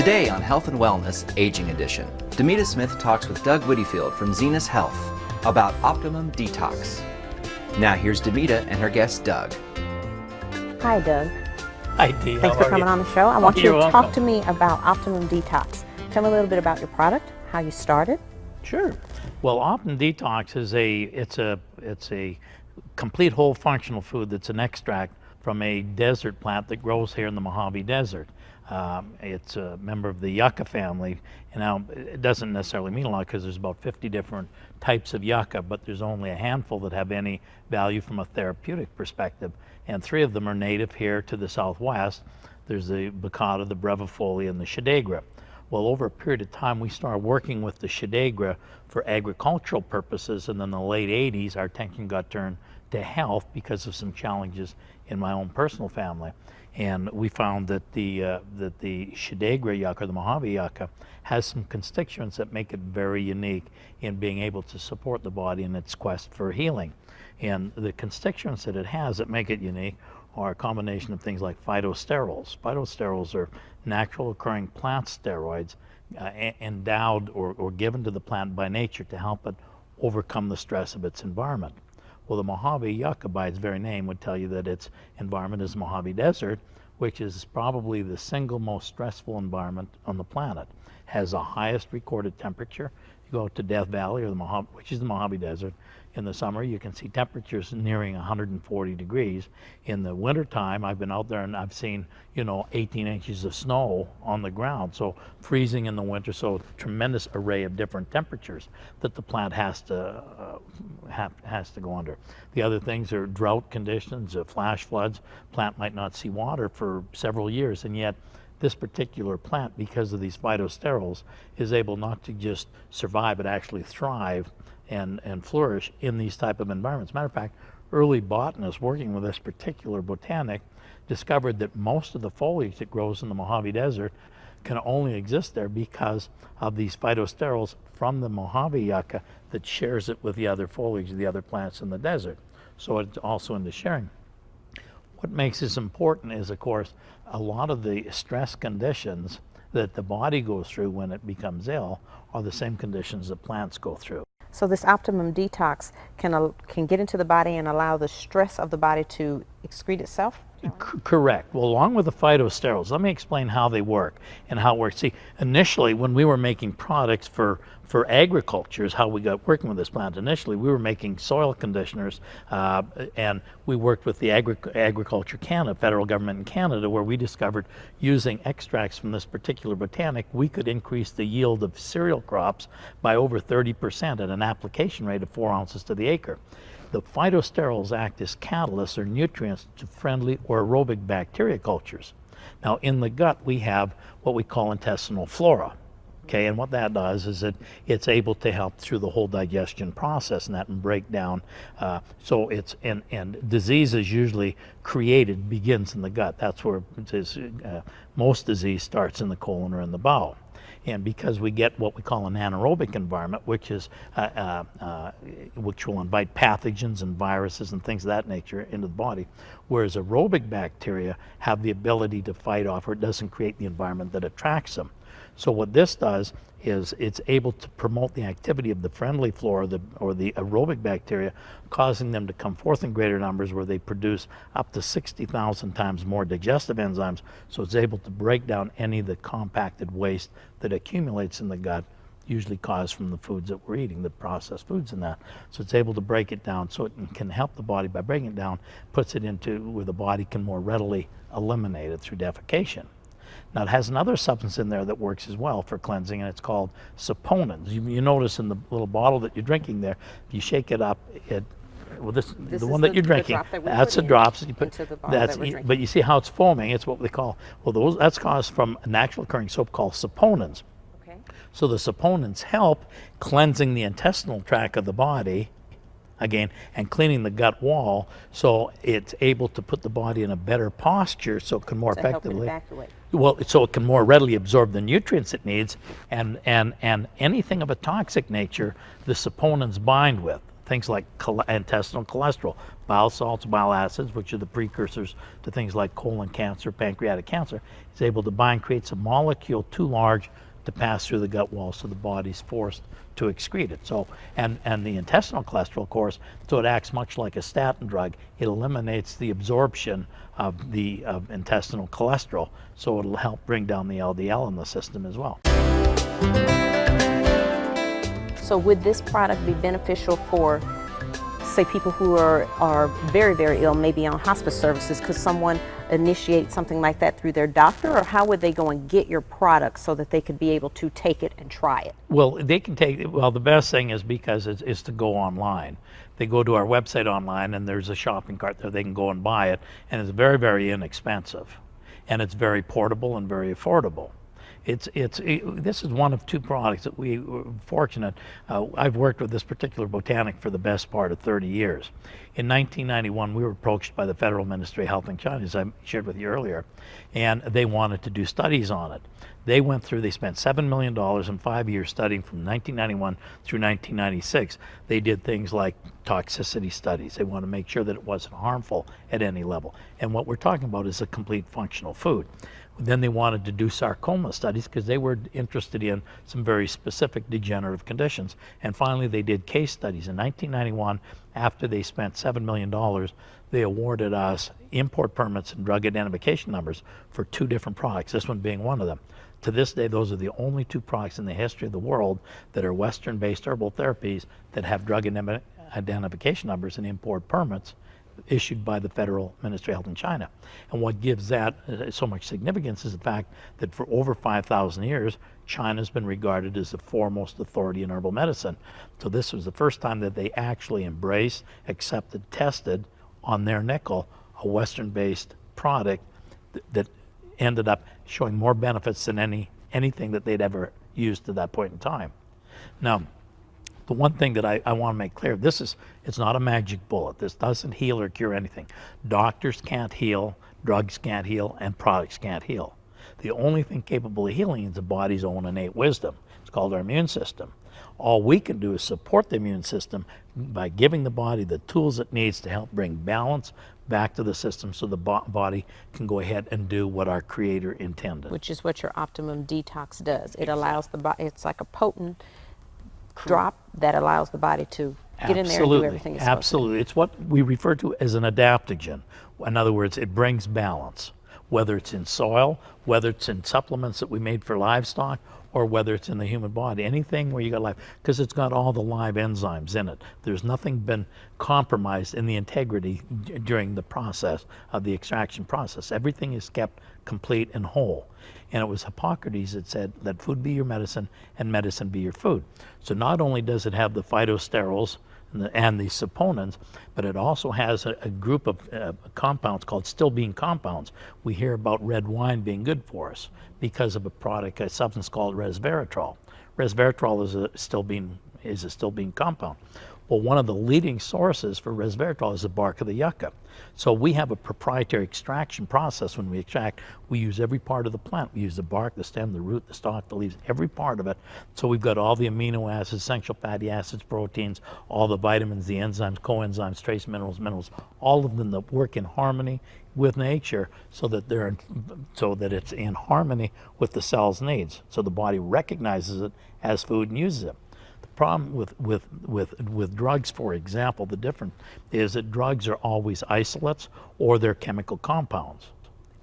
Today on Health and Wellness, Aging Edition, Demita Smith talks with Doug Widdifield from Zenus Health about Optimum Detox. Now here's Demita and her guest, Doug. Hi, Doug. Hi, Dee. Thanks for coming on the show. I want you to welcome. talk to me about Optimum Detox. Tell me a little bit about your product, how you started. Sure. Well, Optimum Detox is a complete whole functional food that's an extract from a desert plant that grows here in the Mojave Desert. It's a member of the yucca family. And now, it doesn't necessarily mean a lot because there's about 50 different types of yucca, but there's only a handful that have any value from a therapeutic perspective. And 3 of them are native here to the southwest. There's the baccata, the brevifolia, and the shadagra. Well, over a period of time, we started working with the shadagra for agricultural purposes, and then in the late 80s, our attention got turned to health because of some challenges in my own personal family. And we found that the shadagra yucca, the Mojave yucca, has some constituents that make it very unique in being able to support the body in its quest for healing. And the constituents that it has that make it unique are a combination of things like phytosterols. Phytosterols are natural occurring plant steroids endowed or given to the plant by nature to help it overcome the stress of its environment. Well, the Mojave yucca, by its very name, would tell you that its environment is Mojave Desert, which is probably the single most stressful environment on the planet. Has the highest recorded temperature. You go to Death Valley, or the Mojave, which is the Mojave Desert. In the summer, you can see temperatures nearing 140 degrees. In the wintertime, I've been out there and I've seen, 18 inches of snow on the ground. So freezing in the winter, so a tremendous array of different temperatures that the plant has to go under. The other things are drought conditions, flash floods. Plant might not see water for several years, and yet this particular plant, because of these phytosterols, is able not to just survive, but actually thrive and flourish in these type of environments. Matter of fact, early botanists working with this particular botanic discovered that most of the foliage that grows in the Mojave Desert can only exist there because of these phytosterols from the Mojave yucca that shares it with the other foliage of the other plants in the desert. So it's also into sharing. What makes this important is, of course, a lot of the stress conditions that the body goes through when it becomes ill are the same conditions that plants go through. So this Optimum Detox can get into the body and allow the stress of the body to excrete itself? Correct. Well, along with the phytosterols, let me explain how they work and how it works. See, initially, when we were making products for agriculture, is how we got working with this plant. Initially, we were making soil conditioners, and we worked with the Agriculture Canada, federal government in Canada, where we discovered using extracts from this particular botanic, we could increase the yield of cereal crops by over 30% at an application rate of 4 ounces to the acre. The phytosterols act as catalysts or nutrients to friendly or aerobic bacteria cultures. Now, in the gut, we have what we call intestinal flora. Okay, and what that does is it's able to help through the whole digestion process and that and break down. So it's and disease is usually begins in the gut. That's where most disease starts in the colon or in the bowel. And because we get what we call an anaerobic environment, which will invite pathogens and viruses and things of that nature into the body, whereas aerobic bacteria have the ability to fight off, or it doesn't create the environment that attracts them. So what this does is it's able to promote the activity of the friendly flora or the aerobic bacteria, causing them to come forth in greater numbers where they produce up to 60,000 times more digestive enzymes. So it's able to break down any of the compacted waste that accumulates in the gut, usually caused from the foods that we're eating, the processed foods and that. So it's able to break it down, so it can help the body by breaking it down, puts it into where the body can more readily eliminate it through defecation. Now, it has another substance in there that works as well for cleansing, and it's called saponins. You notice in the little bottle that you're drinking there, if you shake it up, the one that you're drinking, that's the drops that you put. But you see how it's foaming. It's what they call, that's caused from a natural occurring soap called saponins. Okay. So the saponins help cleansing the intestinal tract of the body, again, and cleaning the gut wall, so it's able to put the body in a better posture so it can more effectively evacuate. Well, so it can more readily absorb the nutrients it needs, and anything of a toxic nature the saponins bind with. things like intestinal cholesterol, bile salts, bile acids, which are the precursors to things like colon cancer, pancreatic cancer. It's able to bind, creates a molecule too large to pass through the gut wall, so the body's forced to excrete it. So, and the intestinal cholesterol, of course, so it acts much like a statin drug. It eliminates the absorption of the intestinal cholesterol, so it'll help bring down the LDL in the system as well. So would this product be beneficial for, say, people who are very, very ill, maybe on hospice services? Could someone initiate something like that through their doctor, or how would they go and get your product so that they could be able to take it and try it? Well, they can take it. Well, the best thing is, because is to go online. They go to our website online, and there's a shopping cart there. They can go and buy it, and it's very, very inexpensive, and it's very portable and very affordable. This is one of two products that we were fortunate. I've worked with this particular botanic for the best part of 30 years. In 1991, we were approached by the Federal Ministry of Health in China, as I shared with you earlier, and they wanted to do studies on it. They spent $7 million in 5 years studying from 1991 through 1996. They did things like toxicity studies. They want to make sure that it wasn't harmful at any level. And what we're talking about is a complete functional food. Then they wanted to do sarcoma studies because they were interested in some very specific degenerative conditions. And finally, they did case studies. In 1991, after they spent $7 million, they awarded us import permits and drug identification numbers for 2 different products, this one being one of them. To this day, those are the only 2 products in the history of the world that are Western-based herbal therapies that have drug identification numbers and import permits issued by the Federal Ministry of Health in China. And what gives that so much significance is the fact that for over 5,000 years, China's been regarded as the foremost authority in herbal medicine. So this was the first time that they actually embraced, accepted, tested on their nickel a Western-based product that ended up showing more benefits than anything that they'd ever used to that point in time. Now, the one thing that I want to make clear, it's not a magic bullet. This doesn't heal or cure anything. Doctors can't heal, drugs can't heal, and products can't heal. The only thing capable of healing is the body's own innate wisdom. It's called our immune system. All we can do is support the immune system by giving the body the tools it needs to help bring balance back to the system, so the body can go ahead and do what our Creator intended. Which is what your Optimum Detox does. It allows the body, it's like a potent drop that allows the body to get in there and do everything it's supposed to do. Absolutely. It's what we refer to as an adaptogen. In other words, it brings balance, whether it's in soil, whether it's in supplements that we made for livestock, or whether it's in the human body. Anything where you got live, because it's got all the live enzymes in it. There's nothing been compromised in the integrity during the process of the extraction process. Everything is kept complete and whole. And it was Hippocrates that said, let food be your medicine and medicine be your food. So not only does it have the phytosterols and the saponins, but it also has a group of compounds called still bean compounds. We hear about red wine being good for us because of a substance called resveratrol. Resveratrol is a still bean compound. Well, one of the leading sources for resveratrol is the bark of the yucca. So we have a proprietary extraction process. When we extract, we use every part of the plant. We use the bark, the stem, the root, the stalk, the leaves, every part of it. So we've got all the amino acids, essential fatty acids, proteins, all the vitamins, the enzymes, coenzymes, trace minerals, all of them that work in harmony with nature, so that it's in harmony with the cell's needs. So the body recognizes it as food and uses it. The problem with drugs, for example, the difference is that drugs are always isolates or they're chemical compounds.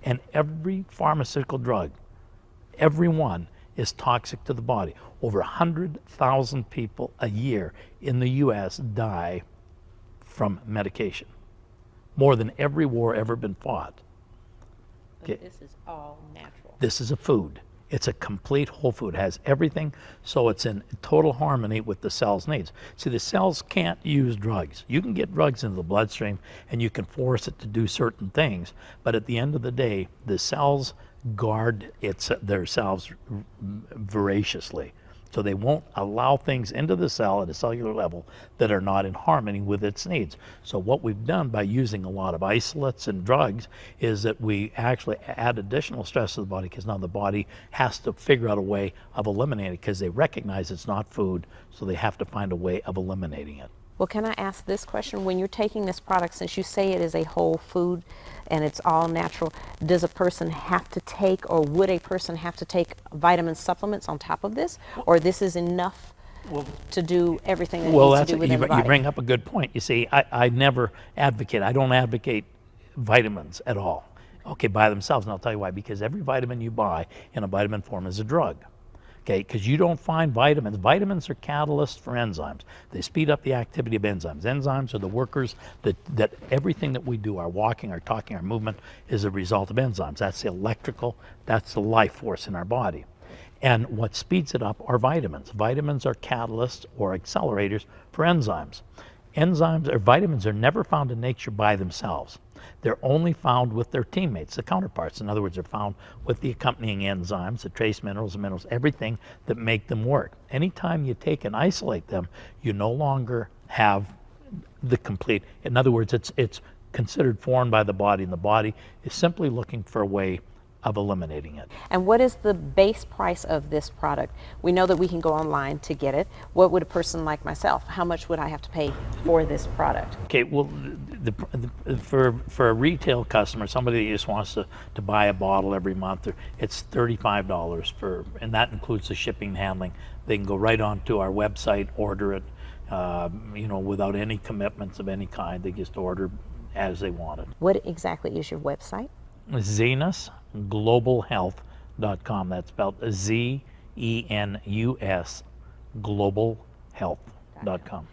And every pharmaceutical drug, every one, is toxic to the body. Over 100,000 people a year in the U.S. die from medication. More than every war ever been fought. But this is all natural. This is a food. It's a complete whole food. It has everything, so it's in total harmony with the cell's needs. See, the cells can't use drugs. You can get drugs into the bloodstream and you can force it to do certain things, but at the end of the day, the cells guard their cells voraciously. So they won't allow things into the cell at a cellular level that are not in harmony with its needs. So what we've done by using a lot of isolates and drugs is that we actually add additional stress to the body, because now the body has to figure out a way of eliminating it, because they recognize it's not food, so they have to find a way of eliminating it. Well, can I ask this question? When you're taking this product, since you say it is a whole food and it's all natural, does a person have to take, or would a person have to take vitamin supplements on top of this? Or this is enough to do everything that Well, needs that's to do within the you body? bring up a good point. You see, I never advocate. I don't advocate vitamins at all. Okay, by themselves, and I'll tell you why. Because every vitamin you buy in a vitamin form is a drug. Okay, because you don't find vitamins. Vitamins are catalysts for enzymes. They speed up the activity of enzymes. Enzymes are the workers that everything that we do, our walking, our talking, our movement, is a result of enzymes. That's the electrical, that's the life force in our body. And what speeds it up are vitamins. Vitamins are catalysts or accelerators for enzymes. Enzymes or vitamins are never found in nature by themselves. They're only found with their teammates, the counterparts. In other words, they're found with the accompanying enzymes, the trace minerals and minerals, everything that make them work. Anytime you take and isolate them, you no longer have the complete. In other words, it's considered foreign by the body, and the body is simply looking for a way of eliminating it. And what is the base price of this product? We know that we can go online to get it. What would a person like myself, how much would I have to pay for this product? Okay, well, for a retail customer, somebody that just wants to buy a bottle every month, it's $35 and that includes the shipping and handling. They can go right onto our website, order it, without any commitments of any kind. They just order as they want it. What exactly is your website? ZenusGlobalHealth.com. That's spelled ZENUS globalhealth.com.